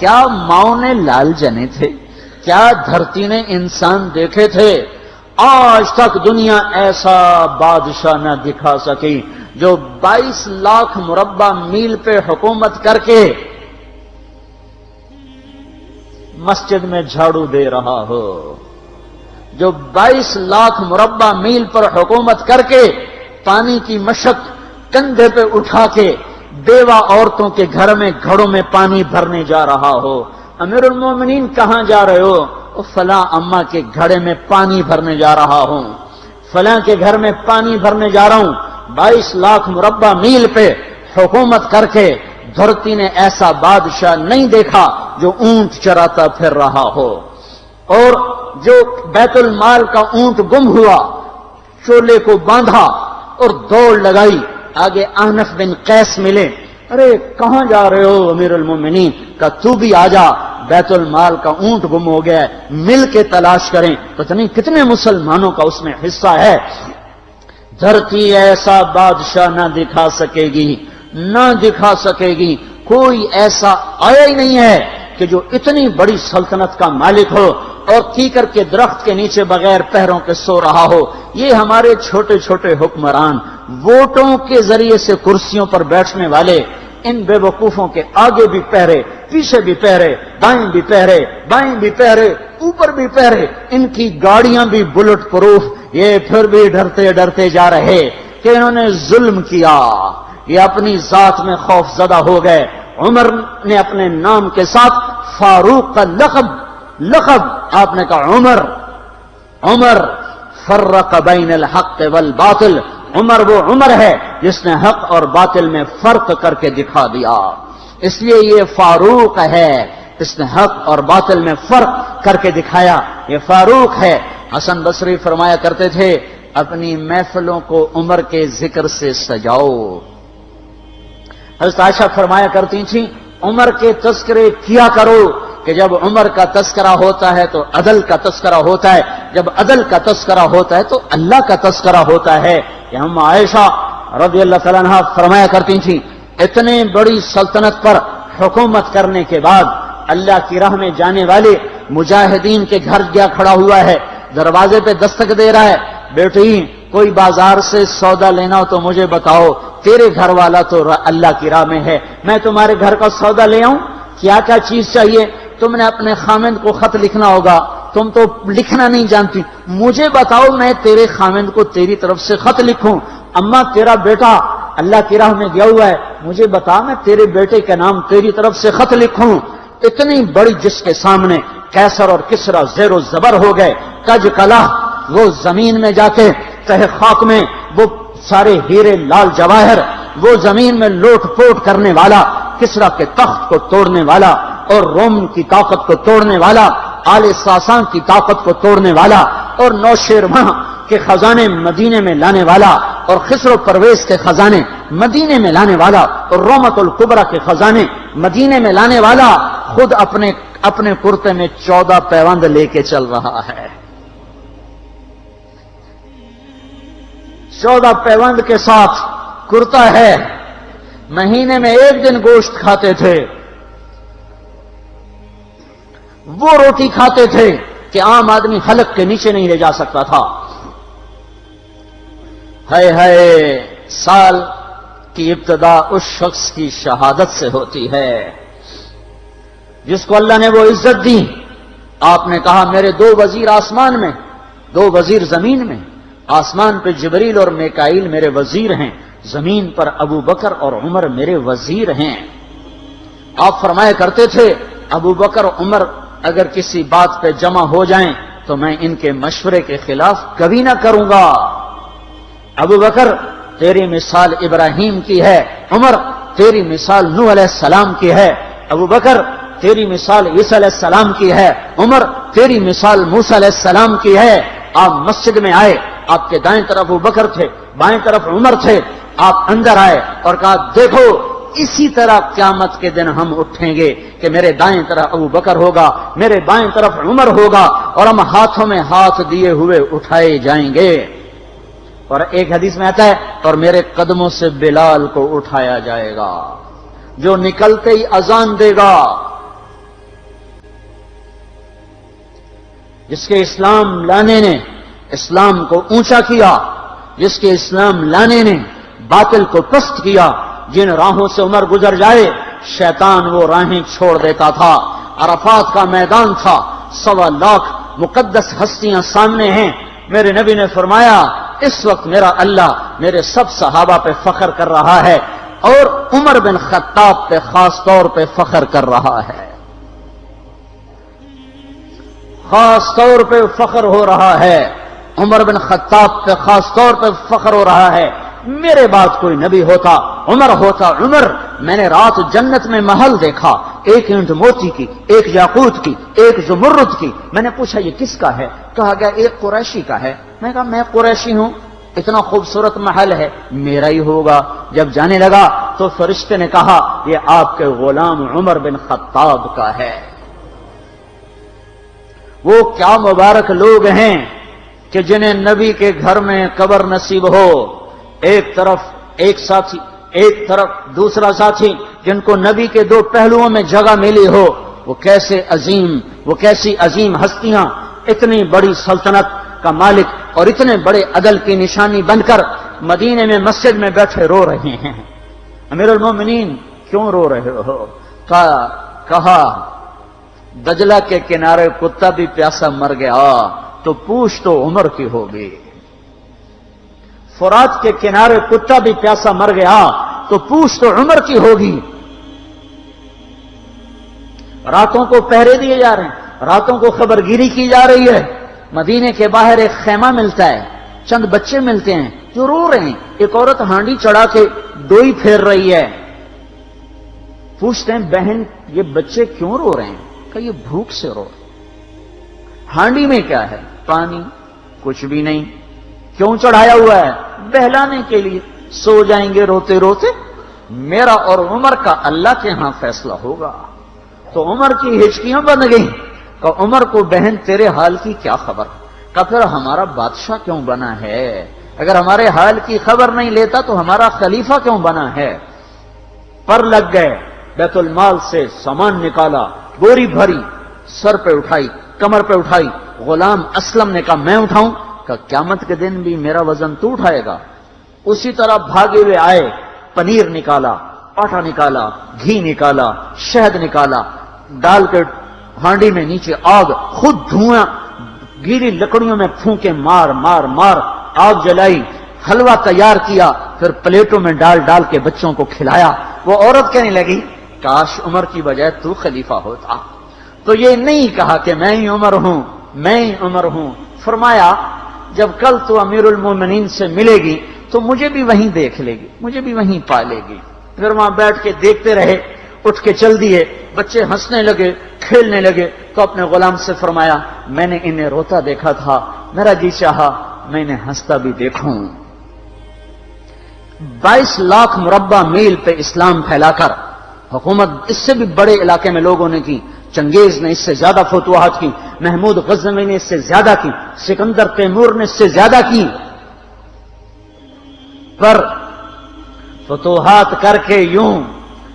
کیا ماؤں نے لال جنے تھے؟ کیا دھرتی نے انسان دیکھے تھے؟ آج تک دنیا ایسا بادشاہ نہ دکھا سکی جو 22 لاکھ مربع میل پہ حکومت کر کے مسجد میں جھاڑو دے رہا ہو، جو 22 لاکھ مربع میل پر حکومت کر کے پانی کی مشق کندھے پہ اٹھا کے بیوہ عورتوں کے گھر میں گھڑوں میں پانی بھرنے جا رہا ہو۔ امیر المومنین کہاں جا رہے ہو؟ فلاں اماں کے گھڑے میں پانی بھرنے جا رہا ہوں، فلاں کے گھر میں پانی بھرنے جا رہا ہوں۔ 22 لاکھ مربع میل پہ حکومت کر کے دھرتی نے ایسا بادشاہ نہیں دیکھا جو اونٹ چراتا پھر رہا ہو، اور جو بیت المال کا اونٹ گم ہوا، چولے کو باندھا اور دوڑ لگائی، آگے احنف بن قیس ملے، ارے کہاں جا رہے ہو امیر المومنین؟ کہ تو بھی آجا، بیت المال کا اونٹ گم ہو گیا ہے، مل کے تلاش کریں۔ پتہ نہیں کتنے مسلمانوں کا اس میں حصہ ہے۔ دھرتی ایسا بادشاہ نہ دکھا سکے گی، نہ دکھا سکے گی، کوئی ایسا آیا ہی نہیں ہے کہ جو اتنی بڑی سلطنت کا مالک ہو اور کیکر کے درخت کے نیچے بغیر پہروں کے سو رہا ہو۔ یہ ہمارے چھوٹے چھوٹے حکمران، ووٹوں کے ذریعے سے کرسیوں پر بیٹھنے والے، ان بے وقوفوں کے آگے بھی پہرے، پیچھے بھی پہرے، دائیں بھی پہرے، بائیں بھی پہرے، اوپر بھی پہرے، ان کی گاڑیاں بھی بلٹ پروف، یہ پھر بھی ڈرتے ڈرتے جا رہے کہ انہوں نے ظلم کیا، یہ اپنی ذات میں خوف زدہ ہو گئے۔ عمر نے اپنے نام کے ساتھ فاروق کا لقب آپ نے کہا عمر فرق بین الحق والباطل، عمر وہ عمر ہے جس نے حق اور باطل میں فرق کر کے دکھا دیا، اس لیے یہ فاروق ہے، اس نے حق اور باطل میں فرق کر کے دکھایا، یہ فاروق ہے۔ حسن بصری فرمایا کرتے تھے اپنی محفلوں کو عمر کے ذکر سے سجاؤ۔ حضرت عائشہ فرمایا کرتی تھیں عمر کے تذکرے کیا کرو کہ جب عمر کا تذکرہ ہوتا ہے تو عدل کا تذکرہ ہوتا ہے، جب عدل کا تذکرہ ہوتا ہے تو اللہ کا تذکرہ ہوتا ہے۔ کہ ہم عائشہ رضی اللہ تعالیٰ عنہا فرمایا کرتی تھیں اتنے بڑی سلطنت پر حکومت کرنے کے بعد اللہ کی راہ میں جانے والے مجاہدین کے گھر گیا کھڑا ہوا ہے، دروازے پہ دستک دے رہا ہے، بیٹی کوئی بازار سے سودا لینا ہو تو مجھے بتاؤ، تیرے گھر والا تو اللہ کی راہ میں ہے، میں تمہارے گھر کا سودا لے آؤں، کیا کیا چیز چاہیے؟ تم نے اپنے خامند کو خط لکھنا ہوگا، تم تو لکھنا نہیں جانتی، مجھے بتاؤ میں تیرے خامند کو تیری طرف سے خط لکھوں۔ اماں تیرا بیٹا اللہ کی راہ میں گیا ہوا ہے، مجھے بتا میں تیرے بیٹے کے نام تیری طرف سے خط لکھوں۔ اتنی بڑی جس کے سامنے قیصر اور کسرا زیر و زبر ہو گئے، کج کلا، وہ زمین میں جا کے تہ خاک میں وہ سارے ہیرے لال جواہر، وہ زمین میں لوٹ پوٹ کرنے والا، کسرا کے تخت کو توڑنے والا اور روم کی طاقت کو توڑنے والا، آل ساسان کی طاقت کو توڑنے والا اور نوشیروان کے خزانے مدینے میں لانے والا اور خسر و پرویز کے خزانے مدینے میں لانے والا اور رومت الکبرا کے خزانے مدینے میں لانے والا خود اپنے کرتے میں 14 پیوند لے کے چل رہا ہے۔ 14 پیوند کے ساتھ کرتا ہے، مہینے میں 1 دن گوشت کھاتے تھے، وہ روٹی کھاتے تھے کہ عام آدمی حلق کے نیچے نہیں لے جا سکتا تھا۔ ہے سال کی ابتدا اس شخص کی شہادت سے ہوتی ہے جس کو اللہ نے وہ عزت دی۔ آپ نے کہا میرے 2 وزیر آسمان میں، 2 وزیر زمین میں، آسمان پہ جبریل اور میکائیل میرے وزیر ہیں، زمین پر ابو بکر اور عمر میرے وزیر ہیں۔ آپ فرمایا کرتے تھے ابو بکر عمر اگر کسی بات پہ جمع ہو جائیں تو میں ان کے مشورے کے خلاف کبھی نہ کروں گا۔ ابو بکر تیری مثال ابراہیم کی ہے، عمر تیری مثال نوح علیہ السلام کی ہے، ابو بکر تیری مثال عیسیٰ علیہ السلام کی ہے، عمر تیری مثال موسیٰ علیہ السلام کی ہے۔ آپ مسجد میں آئے، آپ کے دائیں طرف ابو بکر تھے، بائیں طرف عمر تھے، آپ اندر آئے اور کہا دیکھو اسی طرح قیامت کے دن ہم اٹھیں گے کہ میرے دائیں طرف ابو بکر ہوگا، میرے بائیں طرف عمر ہوگا اور ہم ہاتھوں میں ہاتھ دیے ہوئے اٹھائے جائیں گے۔ اور ایک حدیث میں آتا ہے اور میرے قدموں سے بلال کو اٹھایا جائے گا جو نکلتے ہی اذان دے گا، جس کے اسلام لانے نے اسلام کو اونچا کیا، جس کے اسلام لانے نے باطل کو پست کیا، جن راہوں سے عمر گزر جائے شیطان وہ راہیں چھوڑ دیتا تھا۔ عرفات کا میدان تھا، 1.25 لاکھ مقدس ہستیاں سامنے ہیں۔ میرے نبی نے فرمایا اس وقت میرا اللہ میرے سب صحابہ پہ فخر کر رہا ہے اور عمر بن خطاب پہ خاص طور پہ فخر کر رہا ہے، خاص طور پہ فخر ہو رہا ہے، عمر بن خطاب پہ خاص طور پہ فخر ہو رہا ہے۔ میرے بعد کوئی نبی ہوتا عمر ہوتا۔ عمر، میں نے رات جنت میں محل دیکھا، ایک اینٹ موتی کی، ایک یاقوت کی، ایک زمرد کی۔ میں نے پوچھا یہ کس کا ہے؟ کہا گیا ایک قریشی کا ہے۔ میں نے کہا میں قریشی ہوں، اتنا خوبصورت محل ہے، میرا ہی ہوگا۔ جب جانے لگا تو فرشتے نے کہا یہ آپ کے غلام عمر بن خطاب کا ہے۔ وہ کیا مبارک لوگ ہیں کہ جنہیں نبی کے گھر میں قبر نصیب ہو، ایک طرف ایک ساتھی، ایک طرف دوسرا ساتھی، جن کو نبی کے دو پہلوؤں میں جگہ ملی ہو۔ وہ کیسے عظیم، وہ کیسی عظیم ہستیاں، اتنی بڑی سلطنت کا مالک اور اتنے بڑے عدل کی نشانی بن کر مدینے میں مسجد میں بیٹھے رو رہے ہیں۔ امیر المومنین کیوں رو رہے ہو؟ کہا دجلہ کے کنارے کتا بھی پیاسا مر گیا تو پوچھ تو عمر کی ہوگی، فرات کے کنارے کتا بھی پیاسا مر گیا تو پوچھ تو عمر کی ہوگی۔ راتوں کو پہرے دیے جا رہے ہیں، راتوں کو خبرگیری کی جا رہی ہے۔ مدینے کے باہر ایک خیمہ ملتا ہے، چند بچے ملتے ہیں جو رو رہے ہیں۔ ایک عورت ہانڈی چڑھا کے ڈوئی پھیر رہی ہے۔ پوچھتے ہیں بہن یہ بچے کیوں رو رہے ہیں؟ کہ یہ بھوک سے رو رہے ہیں۔ ہانڈی میں کیا ہے؟ پانی، کچھ بھی نہیں۔ کیوں چڑھایا ہوا ہے؟ بہلانے کے لیے، سو جائیں گے روتے روتے۔ میرا اور عمر کا اللہ کے ہاں فیصلہ ہوگا۔ تو عمر کی ہچکیاں بن گئیں کہ عمر کو بہن تیرے حال کی کیا خبر؟ کہ پھر ہمارا بادشاہ کیوں بنا ہے؟ اگر ہمارے حال کی خبر نہیں لیتا تو ہمارا خلیفہ کیوں بنا ہے؟ پر لگ گئے، بیت المال سے سامان نکالا، بوری بھری، سر پہ اٹھائی، کمر پہ اٹھائی۔ غلام اسلم نے کہا میں اٹھاؤں؟ کہ قیامت کے دن بھی میرا وزن تو اٹھائے گا۔ اسی طرح بھاگے ہوئے آئے، پنیر نکالا، آٹا نکالا، گھی نکالا، شہد نکالا، ڈال کے ہانڈی میں نیچے آگ، خود دھواں، گیلی لکڑیوں میں پھونکے مار مار مار آگ جلائی، حلوہ تیار کیا، پھر پلیٹوں میں ڈال ڈال کے بچوں کو کھلایا۔ وہ عورت کہنے لگی کاش عمر کی بجائے تو خلیفہ ہوتا۔ تو یہ نہیں کہا کہ میں ہی عمر ہوں، میں ہی عمر ہوں۔ فرمایا جب کل تو امیر المومنین سے ملے گی تو مجھے بھی وہیں دیکھ لے گی، مجھے بھی وہیں پا لے گی۔ پھر وہاں بیٹھ کے دیکھتے رہے، اٹھ کے چل دیے۔ بچے ہنسنے لگے، کھیلنے لگے تو اپنے غلام سے فرمایا میں نے انہیں روتا دیکھا تھا، میرا جی چاہا میں انہیں ہنستا بھی دیکھوں۔ 22 لاکھ مربع میل پہ اسلام پھیلا کر حکومت اس سے بھی بڑے علاقے میں لوگوں نے کی۔ چنگیز نے اس سے زیادہ فتوحات کی، محمود غزنوی نے اس سے زیادہ کی، سکندر تیمور نے اس سے زیادہ کی۔ پر فتوحات کر کے یوں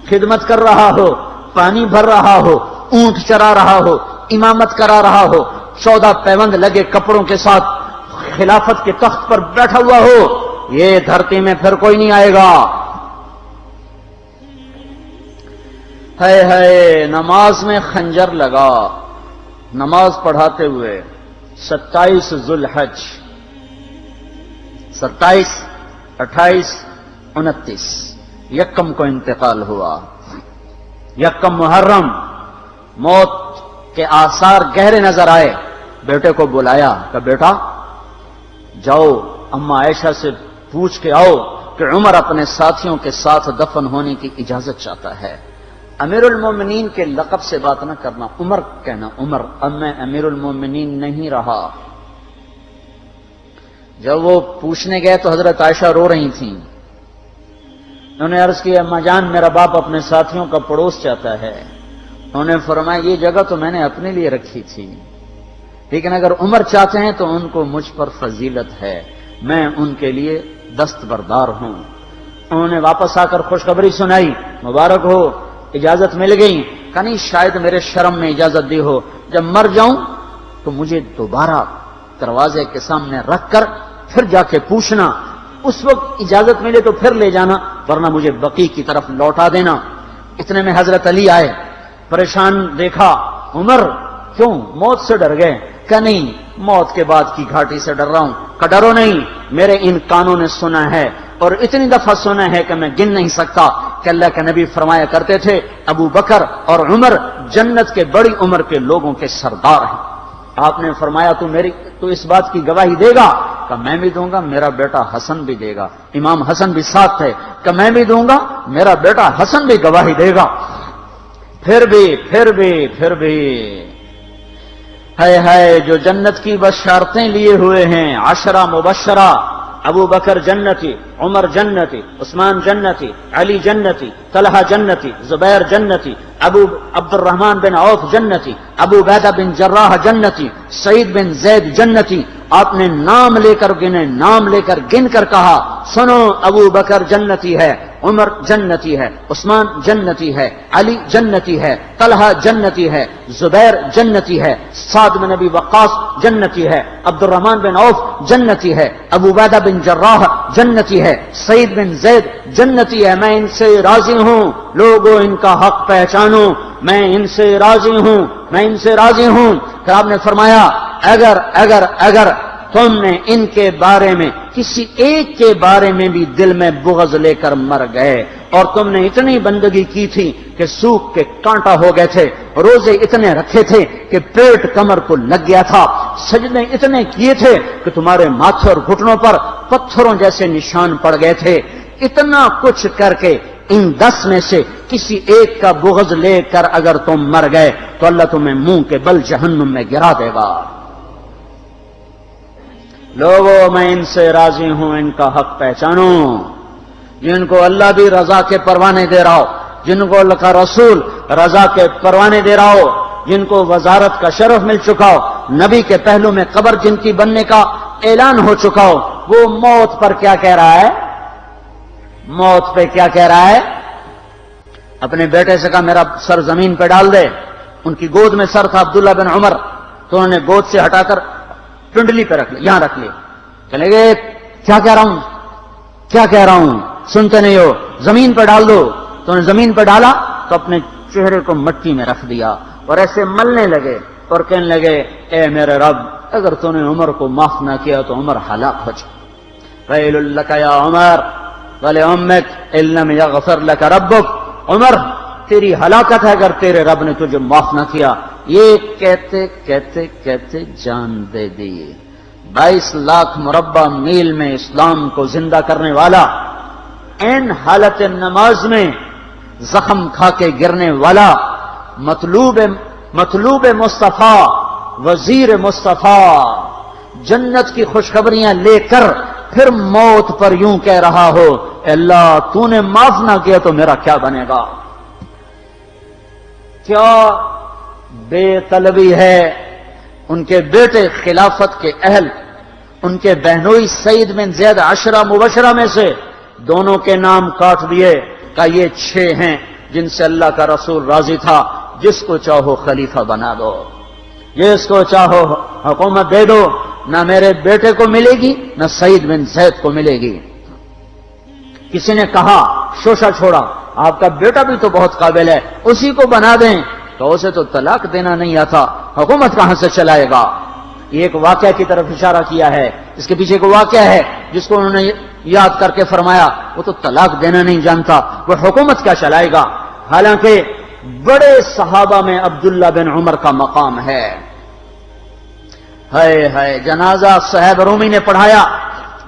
خدمت کر رہا ہو، پانی بھر رہا ہو، اونٹ چرا رہا ہو، امامت کرا رہا ہو، 14 پیوند لگے کپڑوں کے ساتھ خلافت کے تخت پر بیٹھا ہوا ہو، یہ دھرتی میں پھر کوئی نہیں آئے گا۔ ہے نماز میں خنجر لگا، نماز پڑھاتے ہوئے 27 ذوالحج، 27، 28، 29 یکم کو انتقال ہوا۔ یکم محرم موت کے آثار گہرے نظر آئے۔ بیٹے کو بلایا کہ بیٹا جاؤ اما عائشہ سے پوچھ کے آؤ کہ عمر اپنے ساتھیوں کے ساتھ دفن ہونے کی اجازت چاہتا ہے۔ امیر المومنین کے لقب سے بات نہ کرنا، عمر کہنا، عمر، اب میں امیر المومنین نہیں رہا۔ جب وہ پوچھنے گئے تو حضرت عائشہ رو رہی تھیں۔ انہوں نے عرض کیا اما جان میرا باپ اپنے ساتھیوں کا پڑوس چاہتا ہے۔ انہوں نے فرمایا یہ جگہ تو میں نے اپنے لیے رکھی تھی، لیکن اگر عمر چاہتے ہیں تو ان کو مجھ پر فضیلت ہے، میں ان کے لیے دستبردار ہوں۔ انہوں نے واپس آ کر خوشخبری سنائی، مبارک ہو اجازت مل گئی۔ کہ نہیں شاید میرے شرم میں اجازت دی ہو، جب مر جاؤں تو مجھے دوبارہ دروازے کے سامنے رکھ کر پھر جا کے پوچھنا، اس وقت اجازت ملے تو پھر لے جانا، ورنہ مجھے بقیع کی طرف لوٹا دینا۔ اتنے میں حضرت علی آئے، پریشان دیکھا، عمر کیوں موت سے ڈر گئے؟ کہ نہیں، موت کے بعد کی گھاٹی سے ڈر رہا ہوں۔ کہ ڈرو نہیں، میرے ان کانوں نے سنا ہے اور اتنی دفعہ سنا ہے کہ میں گن نہیں سکتا کہ اللہ کے نبی فرمایا کرتے تھے ابو بکر اور عمر جنت کے بڑی عمر کے لوگوں کے سردار ہیں۔ آپ نے فرمایا تو اس بات کی گواہی دے گا؟ کہ میں بھی دوں گا، میرا بیٹا حسن بھی دے گا۔ امام حسن بھی ساتھ تھے۔ کہ میں بھی دوں گا، میرا بیٹا حسن بھی گواہی دے گا۔ پھر بھی ہے جو جنت کی بشارتیں لیے ہوئے ہیں، 10 مبشرہ، ابو بکر جنتی، عمر جنتی، عثمان جنتی، علی جنتی، طلحہ جنتی، زبیر جنتی، ابو عبد الرحمن بن عوف جنتی، ابو عبیدہ بن جراح جنتی، سعید بن زید جنتی۔ آپ نے نام لے کر گنے، نام لے کر گن کر کہا، سنو ابو بکر جنتی ہے، عمر جنتی ہے، عثمان جنتی ہے، علی جنتی ہے، طلحہ جنتی ہے، زبیر جنتی ہے، سعد بن ابی وقاص جنتی ہے، عبد الرحمن بن عوف جنتی ہے، ابو عبیدہ بن جراح جنتی ہے، سعید بن زید جنتی ہے۔ میں ان سے راضی ہوں، لوگوں ان کا حق پہچانو، میں ان سے راضی ہوں، میں ان سے راضی ہوں۔ پھر آپ نے فرمایا اگر تم نے ان کے بارے میں کسی ایک کے بارے میں بھی دل میں بغض لے کر مر گئے، اور تم نے اتنی بندگی کی تھی کہ سوکھ کے کانٹا ہو گئے تھے، روزے اتنے رکھے تھے کہ پیٹ کمر کو لگ گیا تھا، سجدے اتنے کیے تھے کہ تمہارے ماتھے اور گھٹنوں پر پتھروں جیسے نشان پڑ گئے تھے، اتنا کچھ کر کے ان 10 میں سے کسی ایک کا بغض لے کر اگر تم مر گئے تو اللہ تمہیں منہ کے بل جہنم میں گرا دے گا۔ لوگوں میں ان سے راضی ہوں، ان کا حق پہچانو، جن کو اللہ بھی رضا کے پروانے دے رہا ہو، جن کو اللہ کا رسول رضا کے پروانے دے رہا ہو، جن کو وزارت کا شرف مل چکا ہو، نبی کے پہلو میں قبر جن کی بننے کا اعلان ہو چکا ہو، وہ موت پر کیا کہہ رہا ہے؟ موت پہ کیا کہہ رہا ہے؟ اپنے بیٹے سے کہا میرا سر زمین پہ ڈال دے۔ ان کی گود میں سر تھا عبداللہ بن عمر، تو انہوں نے گود سے ہٹا کر پنڈلی پہ رکھ لیا، یہاں رکھ لیا۔ چلے گئے، کیا کہہ رہا ہوں سنتے نہیں ہو، زمین پہ ڈال دو۔ تو انہوں نے زمین پہ ڈالا تو اپنے چہرے کو مٹی میں رکھ دیا اور ایسے ملنے لگے اور کہنے لگے، اے میرے رب، اگر تو نے عمر کو معاف نہ کیا تو عمر ہلاک ہو جائے۔ ویل لک یا عمر ولامک ان لم یغفر لک ربک، عمر تیری ہلاکت ہے اگر تیرے رب نے تجھے معاف نہ کیا۔ یہ کہتے کہتے کہتے جان دے دی۔ 22 لاکھ مربع میل میں اسلام کو زندہ کرنے والا، این حالت نماز میں زخم کھا کے گرنے والا، مطلوب مصطفیٰ، وزیر مصطفیٰ، جنت کی خوشخبریاں لے کر پھر موت پر یوں کہہ رہا ہو، اللہ تو نے معاف نہ کیا تو میرا کیا بنے گا؟ کیا بے طلبی ہے۔ ان کے بیٹے خلافت کے اہل، ان کے بہنوئی سعید بن زید 10 مبشرہ میں سے دونوں کے نام کاٹ دیے، کہ یہ 6 ہیں جن سے اللہ کا رسول راضی تھا، جس کو چاہو خلیفہ بنا دو، جس کو چاہو حکومت دے دو، نہ میرے بیٹے کو ملے گی نہ سعید بن زید کو ملے گی۔ کسی نے کہا شوشہ چھوڑا، آپ کا بیٹا بھی تو بہت قابل ہے، اسی کو بنا دیں۔ تو اسے تو طلاق دینا نہیں آتا، حکومت کہاں سے چلائے گا؟ یہ ایک واقعہ کی طرف اشارہ کیا ہے۔ اس کے پیچھے ایک واقعہ ہے جس کو انہوں نے یاد کر کے فرمایا، وہ تو طلاق دینا نہیں جانتا، وہ حکومت کیا چلائے گا؟ حالانکہ بڑے صحابہ میں عبداللہ بن عمر کا مقام ہے۔ ہے جنازہ صہیب رومی نے پڑھایا،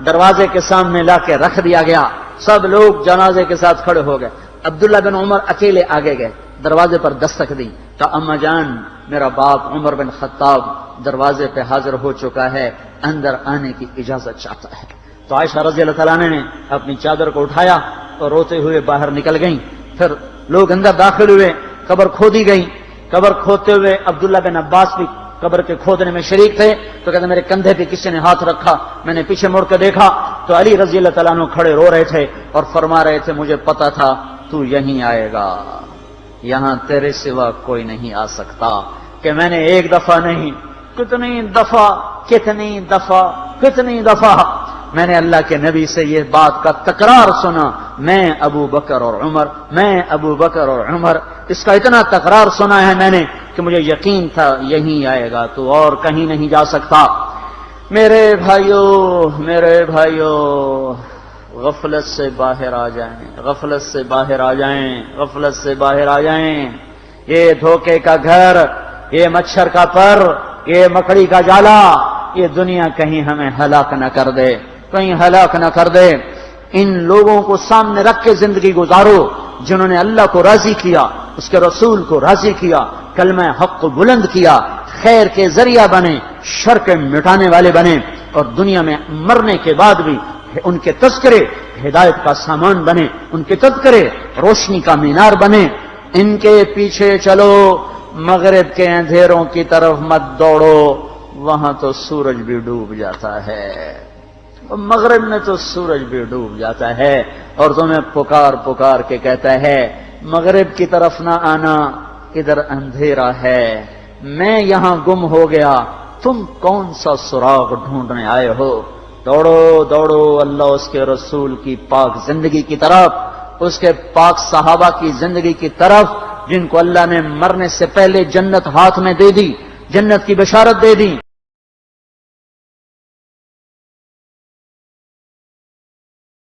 دروازے کے سامنے لا کے رکھ دیا گیا، سب لوگ جنازے کے ساتھ کھڑے ہو گئے، عبداللہ بن عمر اکیلے آگے گئے، دروازے پر دستک دی تو اما جان میرا باپ عمر بن خطاب دروازے پہ حاضر ہو چکا ہے، اندر آنے کی اجازت چاہتا ہے۔ تو عائشہ رضی اللہ تعالیٰ نے اپنی چادر کو اٹھایا اور روتے ہوئے باہر نکل گئیں۔ پھر لوگ اندر داخل ہوئے، قبر کھودی گئی، قبر کھودتے ہوئے عبداللہ بن عباس بھی قبر کے کھودنے میں شریک تھے۔ تو کہتے میرے کندھے پہ کسی نے ہاتھ رکھا، میں نے پیچھے مڑ کے دیکھا تو علی رضی اللہ تعالیٰ عنہ کھڑے رو رہے تھے اور فرما رہے تھے مجھے پتا تھا تو یہیں آئے گا، یہاں تیرے سوا کوئی نہیں آ سکتا، کہ میں نے ایک دفعہ نہیں کتنی دفعہ میں نے اللہ کے نبی سے یہ بات کا تکرار سنا، میں ابو بکر اور عمر، اس کا اتنا تکرار سنا ہے میں نے کہ مجھے یقین تھا یہیں آئے گا، تو اور کہیں نہیں جا سکتا۔ میرے بھائیو غفلت سے باہر آ جائیں، یہ دھوکے کا گھر، یہ مچھر کا پر، یہ مکڑی کا جالا، یہ دنیا کہیں ہمیں ہلاک نہ کر دے۔ ان لوگوں کو سامنے رکھ کے زندگی گزارو جنہوں نے اللہ کو راضی کیا، اس کے رسول کو راضی کیا، کلمہ حق کو بلند کیا، خیر کے ذریعہ بنے، شر کے مٹانے والے بنے، اور دنیا میں مرنے کے بعد بھی ان کے تذکرے ہدایت کا سامان بنے، ان کے تذکرے روشنی کا مینار بنے۔ ان کے پیچھے چلو، مغرب کے اندھیروں کی طرف مت دوڑو، وہاں تو سورج بھی ڈوب جاتا ہے، مغرب میں تو سورج بھی ڈوب جاتا ہے، اور تمہیں پکار کے کہتا ہے مغرب کی طرف نہ آنا، ادھر اندھیرا ہے، میں یہاں گم ہو گیا، تم کون سا سراغ ڈھونڈنے آئے ہو؟ دوڑو اللہ اس کے رسول کی پاک زندگی کی طرف، اس کے پاک صحابہ کی زندگی کی طرف، جن کو اللہ نے مرنے سے پہلے جنت ہاتھ میں دے دی، جنت کی بشارت دے دی۔